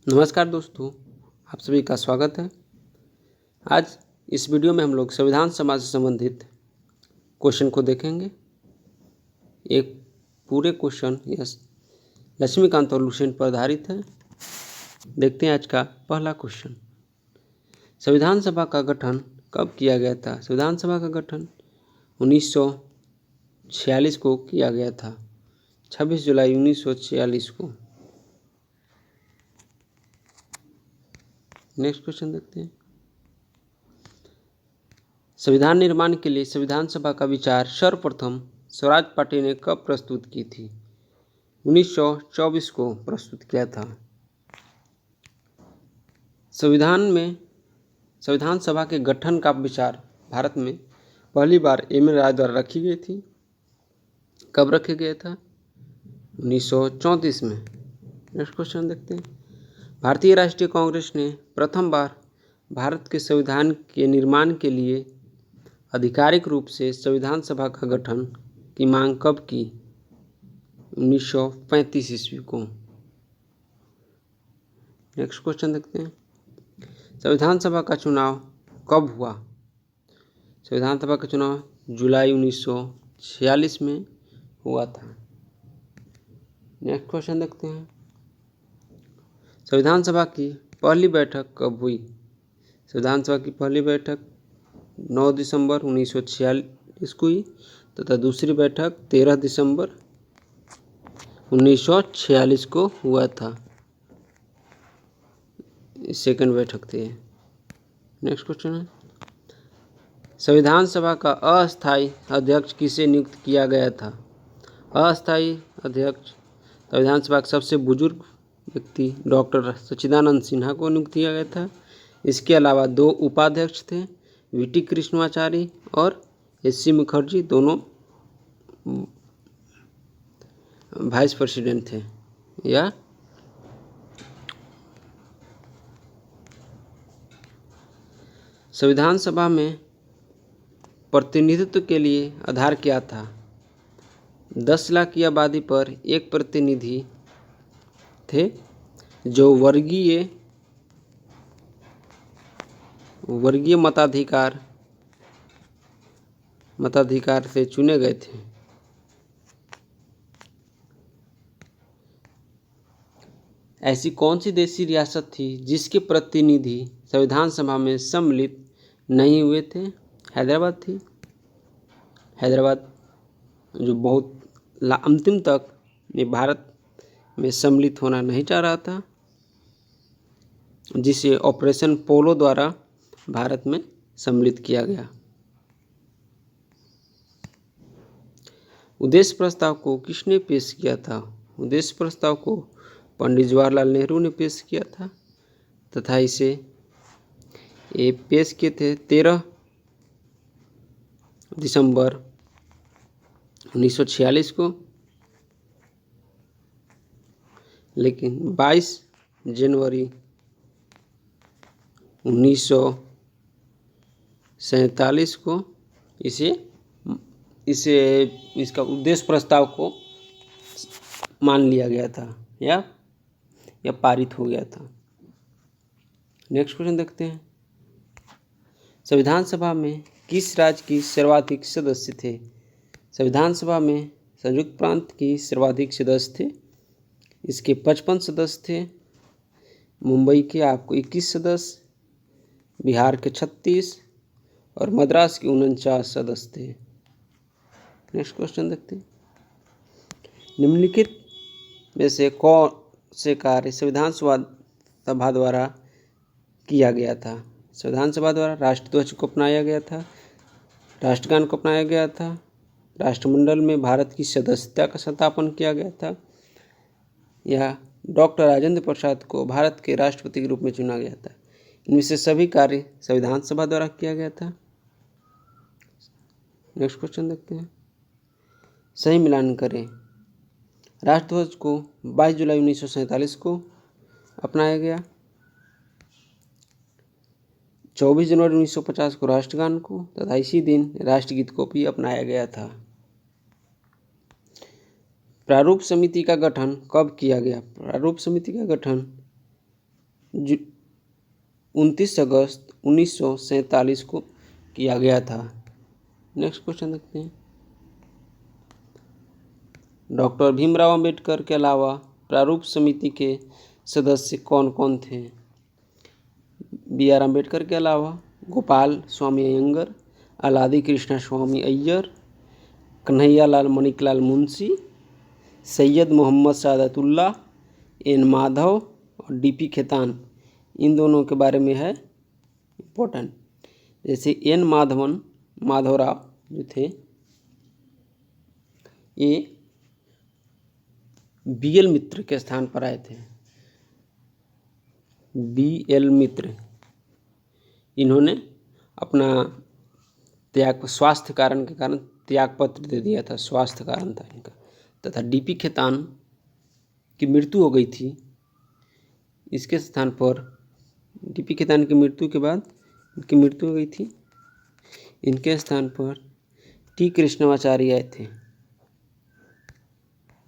नमस्कार दोस्तों, आप सभी का स्वागत है। आज इस वीडियो में हम लोग संविधान सभा से संबंधित क्वेश्चन को देखेंगे। एक पूरे क्वेश्चन यस लक्ष्मीकांत और लुसेंट पर आधारित है। देखते हैं आज का पहला क्वेश्चन। संविधान सभा का गठन कब किया गया था? संविधान सभा का गठन 1946 को किया गया था, 26 जुलाई 1946 को। नेक्स्ट क्वेश्चन देखते हैं। संविधान निर्माण के लिए संविधान सभा का विचार सर्वप्रथम स्वराज पार्टी ने कब प्रस्तुत की थी? 1924 को प्रस्तुत किया था। संविधान सभा के गठन का विचार भारत में पहली बार एम एन राय द्वारा रखी गई थी। कब रखे गया था? 1934 में। नेक्स्ट क्वेश्चन देखते हैं। भारतीय राष्ट्रीय कांग्रेस ने प्रथम बार भारत के संविधान के निर्माण के लिए आधिकारिक रूप से संविधान सभा का गठन की मांग कब की? 1935 ईस्वी को। नेक्स्ट क्वेश्चन देखते हैं। संविधान सभा का चुनाव कब हुआ? संविधान सभा का चुनाव जुलाई 1946 में हुआ था। नेक्स्ट क्वेश्चन देखते हैं। संविधान सभा की पहली बैठक कब हुई? संविधान सभा की पहली बैठक 9 दिसंबर 1946 को हुई तथा दूसरी बैठक 13 दिसंबर 1946 को हुआ था। सेकंड बैठक थी। नेक्स्ट क्वेश्चन है। संविधान सभा का अस्थायी अध्यक्ष किसे नियुक्त किया गया था? अस्थायी अध्यक्ष संविधान सभा के सबसे बुजुर्ग व्यक्ति डॉक्टर सच्चिदानंद सिन्हा को नियुक्त किया गया था। इसके अलावा दो उपाध्यक्ष थे, वीटी कृष्णमाचारी और एस.सी. मुखर्जी, दोनों वाइस प्रेसिडेंट थे। या संविधान सभा में प्रतिनिधित्व के लिए आधार क्या था? 10 लाख की आबादी पर एक प्रतिनिधि थे जो वर्गीय मताधिकार से चुने गए थे। ऐसी कौन सी देशी रियासत थी जिसके प्रतिनिधि संविधान सभा में सम्मिलित नहीं हुए थे? हैदराबाद थी। हैदराबाद जो बहुत अंतिम तक भारत में सम्मिलित होना नहीं चाह रहा था, जिसे ऑपरेशन पोलो द्वारा भारत में सम्मिलित किया गया। उद्देश्य प्रस्ताव को किसने पेश किया था? उद्देश्य प्रस्ताव को पंडित जवाहरलाल नेहरू ने पेश किया था तथा इसे पेश किए थे 13 दिसंबर 1946 को, लेकिन 22 जनवरी 1947 को इसका उद्देश्य प्रस्ताव को मान लिया गया था या पारित हो गया था। नेक्स्ट क्वेश्चन देखते हैं। संविधान सभा में किस राज्य की सर्वाधिक सदस्य थे? संविधान सभा में संयुक्त प्रांत की सर्वाधिक सदस्य थे। इसके 55 सदस्य थे। मुंबई के आपको 21 सदस्य, बिहार के 36 और मद्रास के 49 सदस्य थे। नेक्स्ट क्वेश्चन देखते हैं। निम्नलिखित में से कौन से कार्य संविधान सभा द्वारा किया गया था? संविधान सभा द्वारा राष्ट्रध्वज को अपनाया गया था, राष्ट्रगान को अपनाया गया था, राष्ट्रमंडल में भारत की सदस्यता का स्थापन किया गया था, या डॉक्टर राजेंद्र प्रसाद को भारत के राष्ट्रपति के रूप में चुना गया था। इनमें से सभी कार्य संविधान सभा द्वारा किया गया था। नेक्स्ट क्वेश्चन देखते हैं। सही मिलान करें। राष्ट्रध्वज को 22 जुलाई 1947 को अपनाया गया, 24 जनवरी 1950 को राष्ट्रगान को तथा इसी दिन राष्ट्रगीत को भी अपनाया गया था। प्रारूप समिति का गठन कब किया गया? प्रारूप समिति का गठन 29 अगस्त 1947 को किया गया था। नेक्स्ट क्वेश्चन देखते हैं। डॉक्टर भीमराव अंबेडकर के अलावा प्रारूप समिति के सदस्य कौन कौन थे? बी आर अम्बेडकर के अलावा गोपाल स्वामी अयंगर, अलादी कृष्णा स्वामी अय्यर, कन्हैयालाल मणिकलाल मुंशी, सैयद मोहम्मद सादतुल्लाह, एन माधव और डीपी खेतान। इन दोनों के बारे में है इम्पोर्टेंट। जैसे एन माधवराव जो थे ये बी एल मित्र के स्थान पर आए थे। बी एल मित्र इन्होंने अपना स्वास्थ्य कारण के कारण त्याग पत्र दे दिया था, स्वास्थ्य कारण था इनका। तथा डीपी खेतान की मृत्यु हो गई थी। इसके स्थान पर डीपी खेतान की मृत्यु के बाद इनकी मृत्यु हो गई थी। इनके स्थान पर टी कृष्णमाचार्य आए थे।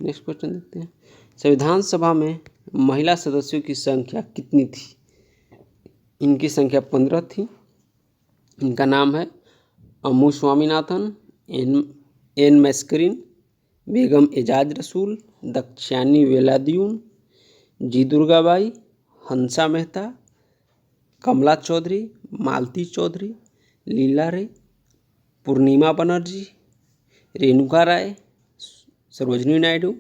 नेक्स्ट क्वेश्चन देखते हैं। संविधान सभा में महिला सदस्यों की संख्या कितनी थी? इनकी संख्या 15 थी। इनका नाम है अम्मू स्वामीनाथन, एन मैस्करीन, बेगम एजाज रसूल, दक्षानी वेलाद्यून, जी दुर्गाबाई, हंसा मेहता, कमला चौधरी, मालती चौधरी, लीला रे, पूर्णिमा बनर्जी, रेणुका राय, Sarojini Naidu,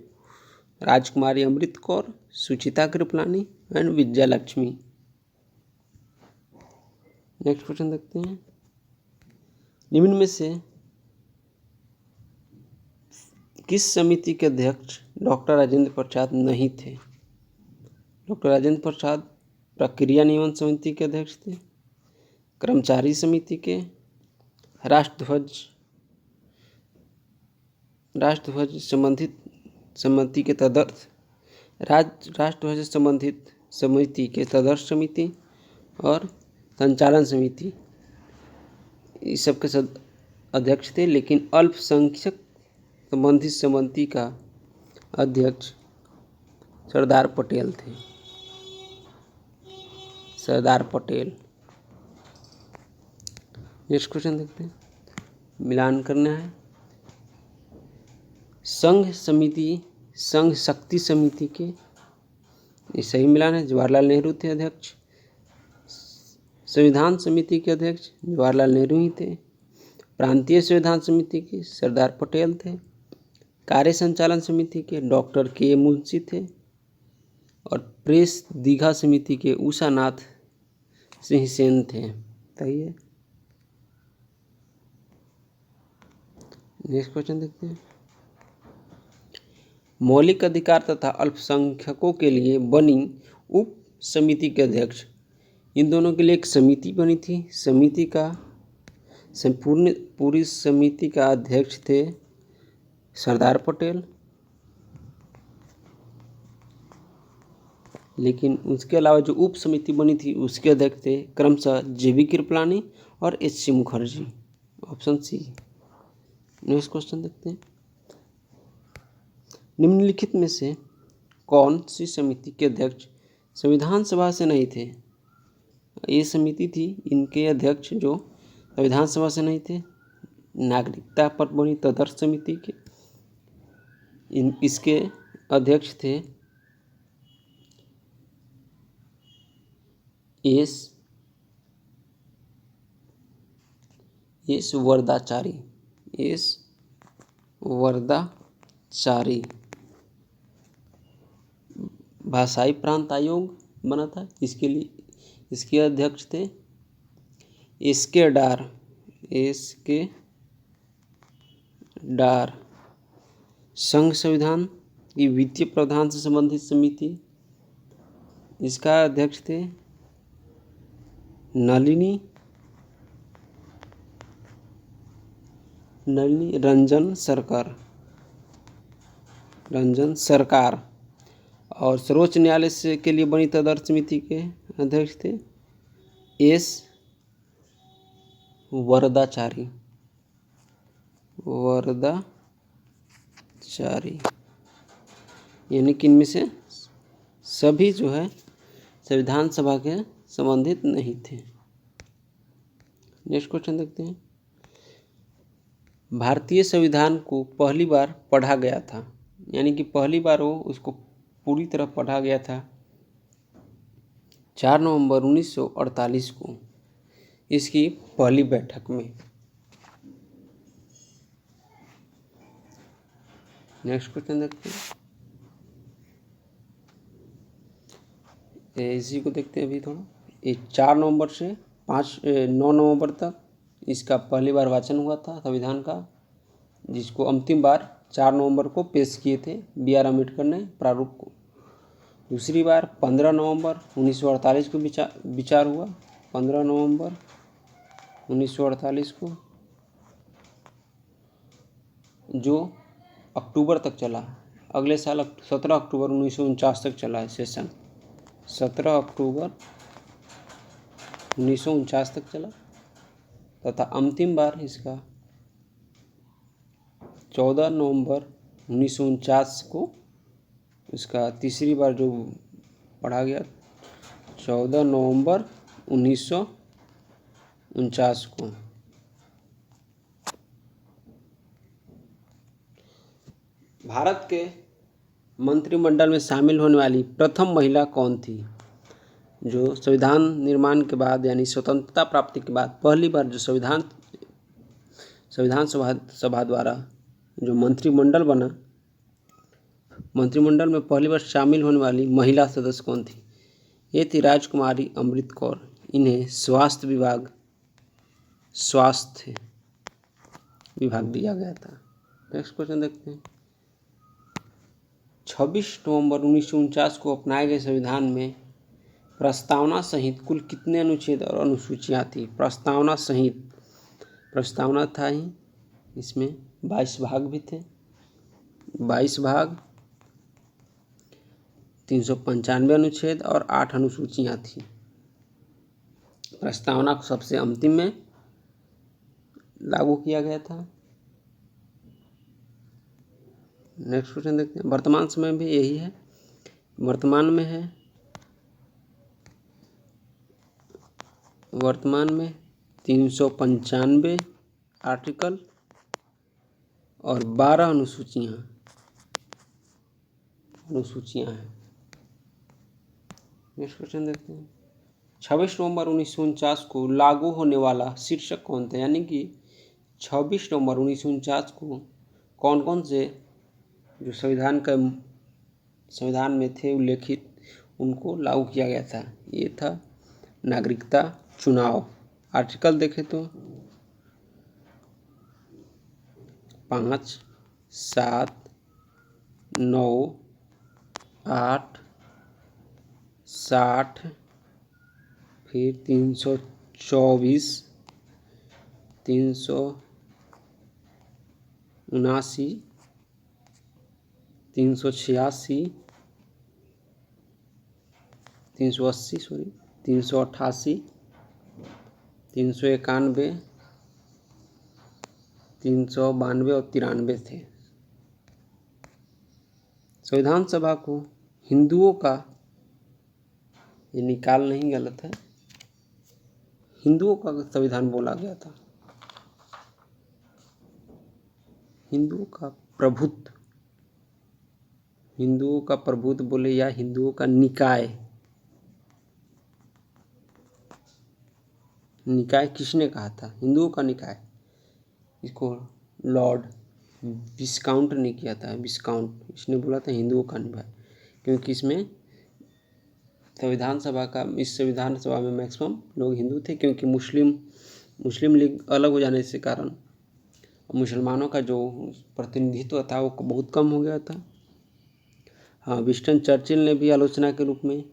Rajkumari Amrit Kaur, Sucheta Kripalani and Vijaya Lakshmi. Next question देखते हैं। निम्न में से किस समिति के अध्यक्ष डॉक्टर राजेंद्र प्रसाद नहीं थे? डॉक्टर राजेंद्र प्रसाद प्रक्रिया नियमन समिति के अध्यक्ष थे, कर्मचारी समिति के, राष्ट्रध्वज संबंधित समिति के तदर्थ राष्ट्रध्वज संबंधित समिति के तदर्थ समिति और संचालन समिति, इस सब के अध्यक्ष थे। लेकिन अल्पसंख्यक संबंधित समिति का अध्यक्ष सरदार पटेल थे। सरदार पटेल। नेक्स्ट क्वेश्चन देखते हैं। मिलान करना है। संघ शक्ति समिति के ये सही मिलान है। जवाहरलाल नेहरू थे अध्यक्ष। संविधान समिति के अध्यक्ष जवाहरलाल नेहरू ही थे। प्रांतीय संविधान समिति के सरदार पटेल थे। कार्य संचालन समिति के डॉक्टर के मुंशी थे और प्रेस दीघा समिति के उषा नाथ सिंह सेन थे। सही है। नेक्स्ट क्वेश्चन देखते हैं। मौलिक अधिकार तथा अल्पसंख्यकों के लिए बनी उप समिति के अध्यक्ष, इन दोनों के लिए एक समिति बनी थी। समिति का पूरी समिति का अध्यक्ष थे सरदार पटेल, लेकिन उसके अलावा जो उप समिति बनी थी उसके अध्यक्ष थे क्रमशः जेबी कृपलानी और H C Mukherjee. Option C. Next question देखते हैं। निम्नलिखित में से कौन सी समिति के अध्यक्ष संविधान सभा से नहीं थे? ये समिति थी, इनके अध्यक्ष जो संविधान सभा से नहीं थे, नागरिकता पर बनी तदर्थ समिति के इसके अध्यक्ष थे एस वर्दाचारी। भाषाई प्रांत आयोग बना था, इसके अध्यक्ष थे एस.के. डार। संघ संविधान की वित्तीय प्रावधान से संबंधित समिति, इसका अध्यक्ष थे नलिनी रंजन सरकार। और सर्वोच्च न्यायालय से के लिए बनी तदर्थ समिति के अध्यक्ष थे एस वर्दाचारी। यानी कि इनमें से सभी जो है संविधान सभा के संबंधित नहीं थे। नेक्स्ट क्वेश्चन देखते हैं। भारतीय संविधान को पहली बार पढ़ा गया था, यानी कि पहली बार वो उसको पूरी तरह पढ़ा गया था 4 नवंबर 1948 को, इसकी पहली बैठक में। नेक्स्ट क्वेश्चन देखते हैं। इसी को देखते हैं अभी थोड़ा। ये 4 नवंबर से 9 नवंबर तक इसका पहली बार वाचन हुआ था संविधान का, जिसको अंतिम बार 4 नवंबर को पेश किए थे BR अम्बेडकर ने प्रारूप को। दूसरी बार 15 नवंबर 1948 को विचार हुआ, 15 नवंबर 1948 को, जो अक्टूबर तक चला। अगले साल 17 अक्टूबर 1949 तक चला है सेशन, 17 अक्टूबर 1949 तक चला, तथा अंतिम बार इसका 14 नवंबर 1949 को इसका तीसरी बार जो पढ़ा गया, 14 नवंबर 1949 को। भारत के मंत्रिमंडल में शामिल होने वाली प्रथम महिला कौन थी? जो संविधान निर्माण के बाद यानी स्वतंत्रता प्राप्ति के बाद पहली बार जो संविधान सभा द्वारा जो मंत्रिमंडल बना, मंत्रिमंडल में पहली बार शामिल होने वाली महिला सदस्य कौन थी? ये थी राजकुमारी अमृत कौर। इन्हें स्वास्थ्य विभाग दिया गया था। नेक्स्ट क्वेश्चन देखते हैं। 26 नवंबर 1949 को अपनाए गए संविधान में प्रस्तावना सहित कुल कितने अनुच्छेद और अनुसूचियाँ थी? प्रस्तावना सहित, प्रस्तावना था ही, इसमें 22 भाग भी थे, 22 भाग, 395 अनुच्छेद और 8 अनुसूचियाँ थी। प्रस्तावना को सबसे अंतिम में लागू किया गया था। नेक्स्ट क्वेश्चन देखते हैं। वर्तमान समय में भी यही है, वर्तमान में 395 आर्टिकल और 12 अनुसूचियाँ हैं। नेक्स्ट क्वेश्चन देखते हैं। 26 नवंबर 1949 को लागू होने वाला शीर्षक कौन था? यानी कि 26 नवंबर 1949 को कौन कौन से जो संविधान में थे उल्लेखित, उनको लागू किया गया था? ये था नागरिकता चुनाव। आर्टिकल देखें तो 5, 7, 9, 8, 60, फिर 324, 379, 386, 388, 391, 392 और 93 थे। संविधान सभा को हिंदुओं का, ये निकाल नहीं, गलत है, हिंदुओं का संविधान बोला गया था। हिंदुओं का प्रभुत्व बोले या हिंदुओं का निकाय किसने कहा था? हिंदुओं का निकाय। इसको लॉर्ड विस्काउंट ने किया था, विस्काउंट, इसने बोला था हिंदुओं का निकाय, क्योंकि इस संविधान सभा में मैक्सिमम लोग हिंदू थे, क्योंकि मुस्लिम लीग अलग हो जाने से कारण मुसलमानों का जो प्रतिनिधित्व था वो बहुत कम हो गया था। हाँ, विंस्टन चर्चिल ने भी आलोचना के रूप में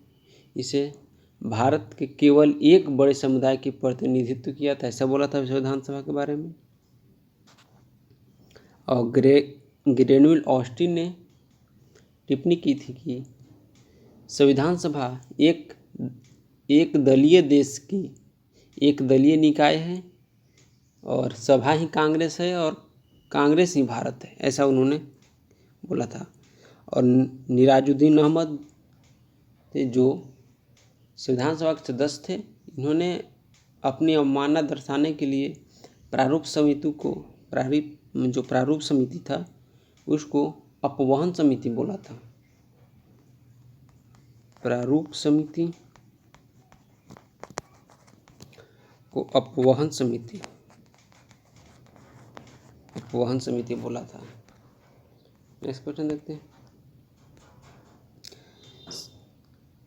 इसे भारत के केवल एक बड़े समुदाय की प्रतिनिधित्व किया था, ऐसा बोला था संविधान सभा के बारे में। और ग्रेनविल ऑस्टिन ने टिप्पणी की थी कि संविधान सभा एक दलीय देश की एक दलीय निकाय है और सभा ही कांग्रेस है और कांग्रेस ही भारत है, ऐसा उन्होंने बोला था। और निराजुद्दीन अहमद थे जो संविधान सभा के सदस्य थे। इन्होंने अपनी अवमानना दर्शाने के लिए प्रारूप समिति था उसको अपवहन समिति बोला था। प्रारूप समिति को अपवहन समिति बोला था। नेक्स्ट क्वेश्चन देखते हैं।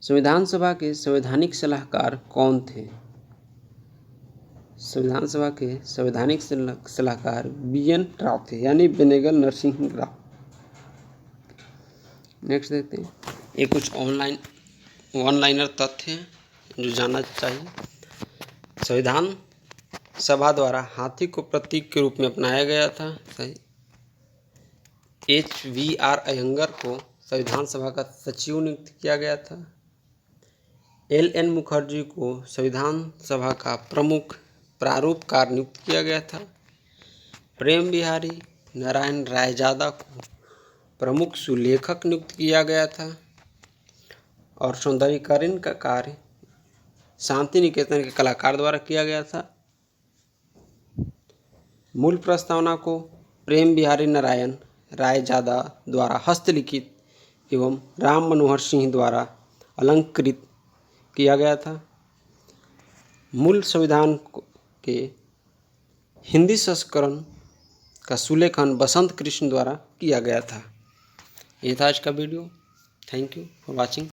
संविधान सभा के संवैधानिक सलाहकार कौन थे? संविधान सभा के संवैधानिक सलाहकार BN राव थे, यानी बेनेगल नरसिंह राव। नेक्स्ट देखते हैं। ये कुछ वन लाइनर तथ्य हैं जो जानना चाहिए। संविधान सभा द्वारा हाथी को प्रतीक के रूप में अपनाया गया था। सही। HVR अयंगर को संविधान सभा का सचिव नियुक्त किया गया था। LN मुखर्जी को संविधान सभा का प्रमुख प्रारूपकार नियुक्त किया गया था। प्रेम बिहारी नारायण रायजादा को प्रमुख सुलेखक नियुक्त किया गया था। और सौंदर्यीकरण का कार्य शांति निकेतन के कलाकार द्वारा किया गया था। मूल प्रस्तावना को प्रेम बिहारी नारायण रायजादा द्वारा हस्तलिखित एवं राम मनोहर सिंह द्वारा अलंकृत किया गया था। मूल संविधान के हिंदी संस्करण का सुलेखन बसंत कृष्ण द्वारा किया गया था। ये था आज का video. Thank you for watching.